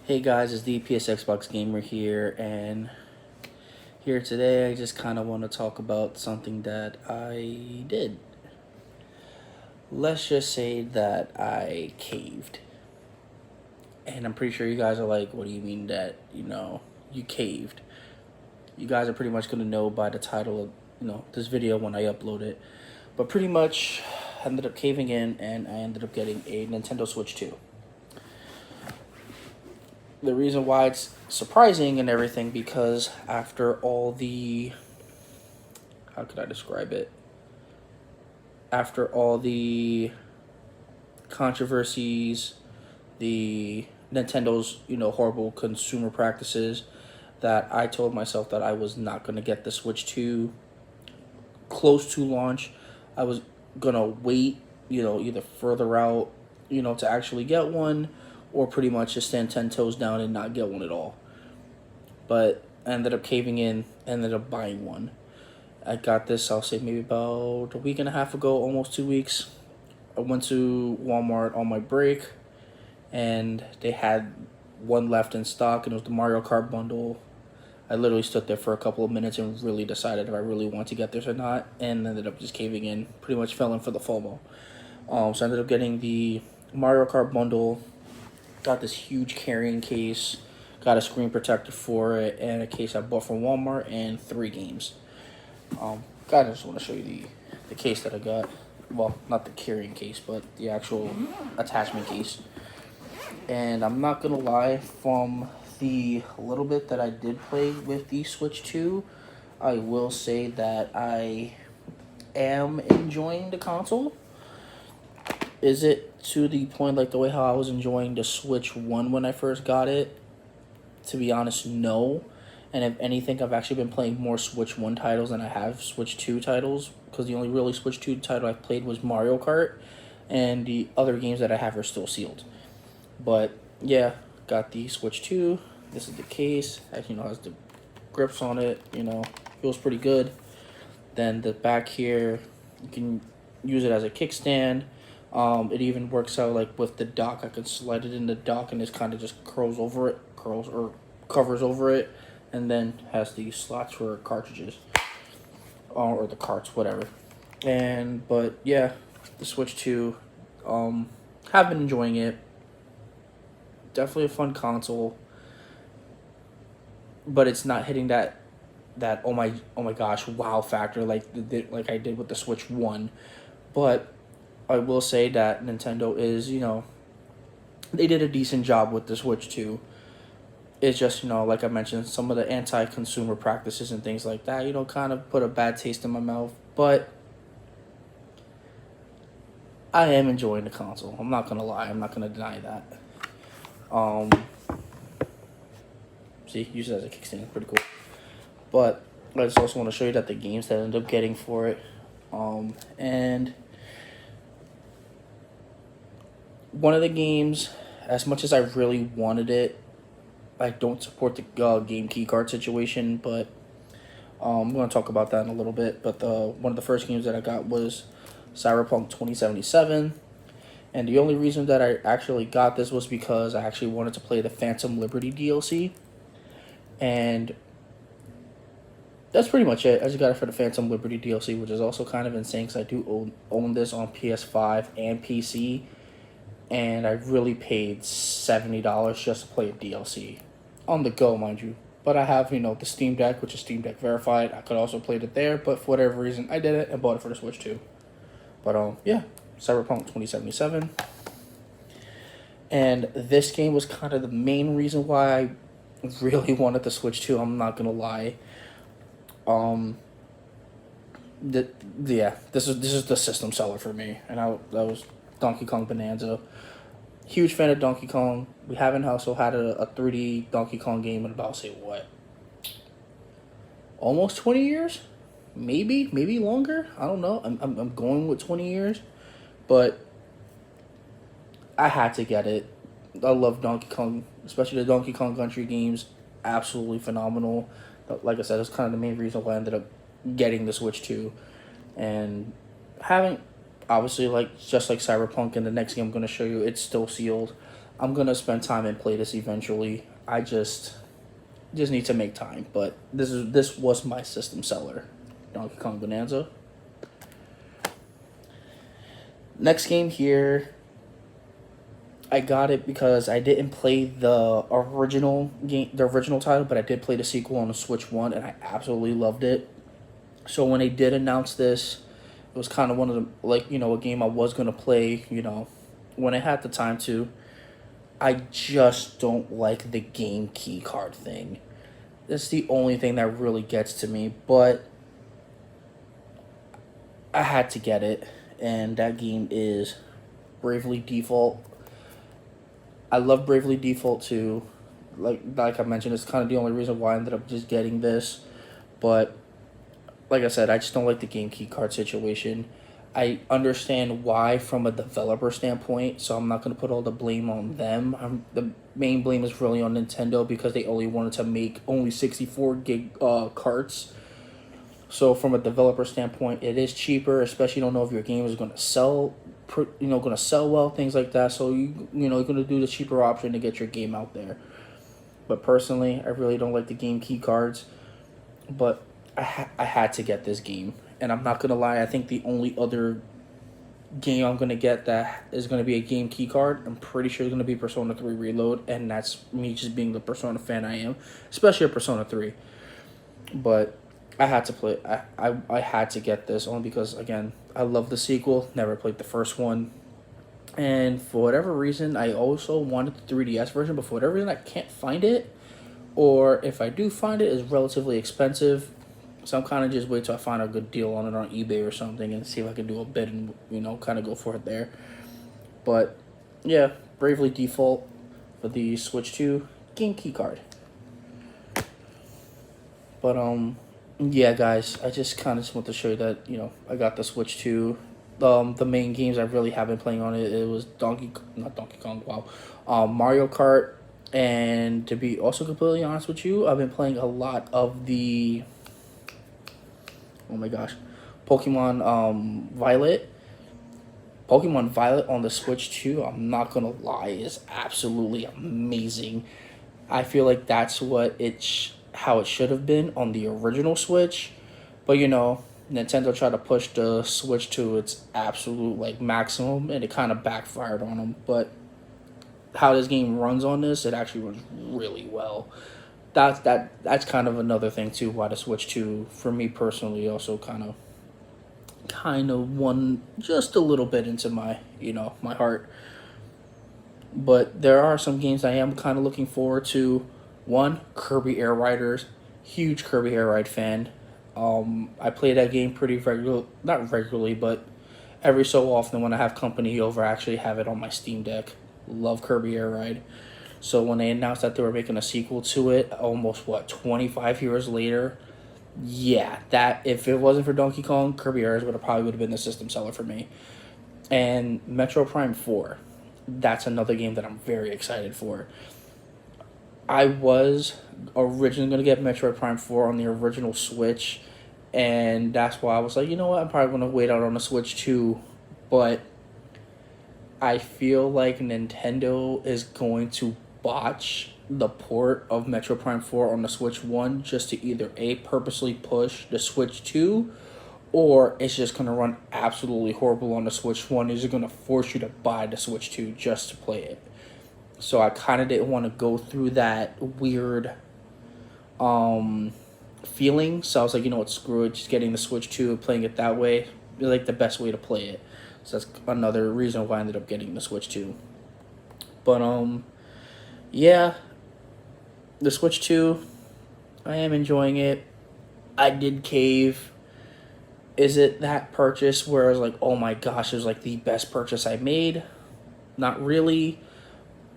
Hey guys, it's the PS Xbox Gamer here, and here today I just kind of want to talk about something that I did. Let's just say that I caved. And I'm pretty sure you guys are like, what do you mean that, you caved? You guys are pretty much going to know by the title of, this video when I upload it. But pretty much, I ended up caving in, and I ended up getting a Nintendo Switch 2. The reason why it's surprising and everything, because after all the, how could I describe it? After all the controversies, the Nintendo's, horrible consumer practices, that I told myself that I was not going to get the Switch 2 close to launch. I was going to wait, either further out, to actually get one, or pretty much just stand 10 toes down and not get one at all. But I ended up caving in, ended up buying one. I got this, I'll say maybe about a week and a half ago, almost 2 weeks. I went to Walmart on my break, and they had one left in stock, and it was the Mario Kart bundle. I literally stood there for a couple of minutes and really decided if I really want to get this or not, and ended up just caving in. Pretty much fell in for the FOMO. So I ended up getting the Mario Kart bundle, got this huge carrying case, got a screen protector for it, and a case I bought from Walmart, and 3 games. I just want to show you the case that I got. Well, not the carrying case, but the actual attachment case. And I'm not gonna lie, from the little bit that I did play with the Switch 2, I will say that I am enjoying the console. Is it to the point like the way how I was enjoying the Switch 1 when I first got it? To be honest, no. And if anything, I've actually been playing more Switch 1 titles than I have Switch 2 titles, because the only really Switch 2 title I played was Mario Kart, and the other games that I have are still sealed. But yeah, got the Switch 2. This is the case. Actually, has the grips on it. Feels pretty good. Then the back here, you can use it as a kickstand. It even works out like with the dock. I can slide it in the dock, and it kind of just covers over it, and then has the slots for cartridges, or the carts, whatever. But yeah, the Switch 2, have been enjoying it. Definitely a fun console, but it's not hitting that oh my gosh wow factor like I did with the Switch 1. But I will say that Nintendo is, they did a decent job with the Switch 2. It's just, like I mentioned, some of the anti-consumer practices and things like that, kind of put a bad taste in my mouth. But I am enjoying the console. I'm not going to lie. I'm not going to deny that. See, use it as a kickstand. Pretty cool. But I just also want to show you that the games that I ended up getting for it. And one of the games, as much as I really wanted it, I don't support the game key card situation, but I'm going to talk about that in a little bit. But one of the first games that I got was Cyberpunk 2077. And the only reason that I actually got this was because I actually wanted to play the Phantom Liberty DLC. And that's pretty much it. I just got it for the Phantom Liberty DLC, which is also kind of insane because I do own this on PS5 and PC. And I really paid $70 just to play a DLC. On the go, mind you. But I have, the Steam Deck, which is Steam Deck verified. I could also play it there, but for whatever reason, I did it and bought it for the Switch 2. But, yeah, Cyberpunk 2077. And this game was kind of the main reason why I really wanted the Switch 2, I'm not going to lie. This is the system seller for me. And that was Donkey Kong Bonanza. Huge fan of Donkey Kong. We haven't also had a 3D Donkey Kong game in about, say, what? Almost 20 years? Maybe longer. I don't know. I'm going with 20 years. But I had to get it. I love Donkey Kong, especially the Donkey Kong Country games. Absolutely phenomenal. Like I said, that's kind of the main reason why I ended up getting the Switch 2. And having, obviously, just like Cyberpunk and the next game I'm going to show you, it's still sealed. I'm gonna spend time and play this eventually. I just need to make time. But this was my system seller, Donkey Kong Bonanza. Next game here, I got it because I didn't play the original game, the original title, but I did play the sequel on the Switch One, and I absolutely loved it. So when they did announce this, it was kind of one of the, like, a game I was gonna play. When I had the time to. I just don't like the game key card thing. That's the only thing that really gets to me, but I had to get it, and that game is Bravely Default. I love Bravely Default too. Like I mentioned, it's kind of the only reason why I ended up just getting this. But like I said, I just don't like the game key card situation. I understand why from a developer standpoint, so I'm not going to put all the blame on them. The main blame is really on Nintendo because they only wanted to make only 64 gig carts. So from a developer standpoint, it is cheaper, especially you don't know if your game is going to sell, going to sell well, things like that. So you're going to do the cheaper option to get your game out there. But personally, I really don't like the game key cards. But I had to get this game. And I'm not going to lie, I think the only other game I'm going to get that is going to be a game key card, I'm pretty sure it's going to be Persona 3 Reload. And that's me just being the Persona fan I am, especially a Persona 3. But I had to play. I had to get this only because, again, I love the sequel. Never played the first one. And for whatever reason, I also wanted the 3DS version, but for whatever reason, I can't find it. Or if I do find it, it's relatively expensive. So I'm kind of just wait till I find a good deal on it on eBay or something and see if I can do a bid and, kind of go for it there. But, yeah, Bravely Default for the Switch 2 game key card. But, yeah, guys, I just kind of just want to show you that, I got the Switch 2. The main games I really have been playing on it was not Donkey Kong, wow. Mario Kart. And to be also completely honest with you, I've been playing a lot of the, oh my gosh, Pokemon Violet. Pokemon Violet on the Switch 2, I'm not going to lie, is absolutely amazing. I feel like that's how it should have been on the original Switch. But, Nintendo tried to push the Switch to its absolute, maximum, and it kind of backfired on them. But how this game runs on this, it actually runs really well. That's kind of another thing, too, why the Switch 2, for me personally, also kind of won just a little bit into my, my heart. But there are some games I am kind of looking forward to. One, Kirby Air Riders. Huge Kirby Air Ride fan. I play that game pretty not regularly, but every so often when I have company over, I actually have it on my Steam Deck. Love Kirby Air Ride. So when they announced that they were making a sequel to it, almost 25 years later, yeah, that if it wasn't for Donkey Kong, Kirby Air Ride would have been the system seller for me. And Metro Prime 4, that's another game that I'm very excited for. I was originally going to get Metroid Prime 4 on the original Switch, and that's why I was like, you know what, I'm probably going to wait out on the Switch 2, but I feel like Nintendo is going to botch the port of Metroid Prime 4 on the Switch 1 just to either A, purposely push the Switch 2, or it's just going to run absolutely horrible on the Switch 1. Is it going to force you to buy the Switch 2 just to play it? So I kind of didn't want to go through that weird feeling. So I was like, you know what, screw it. Just getting the Switch 2 and playing it that way is like the best way to play it. So that's another reason why I ended up getting the Switch 2. But yeah, the Switch 2, I am enjoying it. I did cave. Is it that purchase where I was like, oh my gosh, it was like the best purchase I made? Not really.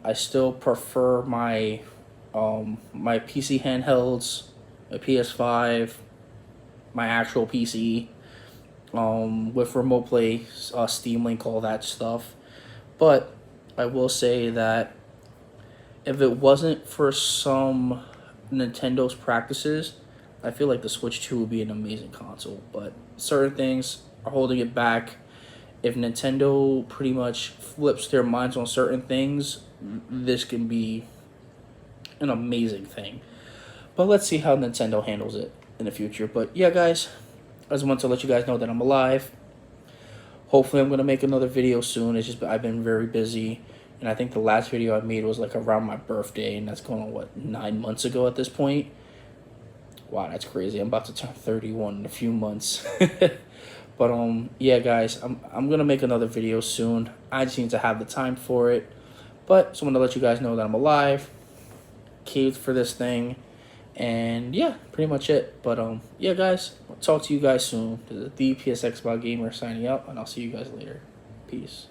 I still prefer my my PC handhelds, my PS5, my actual PC, with remote play, Steam Link, all that stuff. But I will say that if it wasn't for some Nintendo's practices, I feel like the Switch 2 would be an amazing console. But certain things are holding it back. If Nintendo pretty much flips their minds on certain things, this can be an amazing thing. But let's see how Nintendo handles it in the future. But yeah, guys, I just want to let you guys know that I'm alive. Hopefully, I'm gonna make another video soon. It's just I've been very busy, and I think the last video I made was like around my birthday, and that's going on what 9 months ago at this point. Wow, that's crazy. I'm about to turn 31 in a few months. But yeah, guys, I'm gonna make another video soon. I just need to have the time for it. But just want to let you guys know that I'm alive, caved for this thing, and yeah, pretty much it. But yeah, guys, I'll talk to you guys soon. This is the PSX Gamer signing out, and I'll see you guys later. Peace.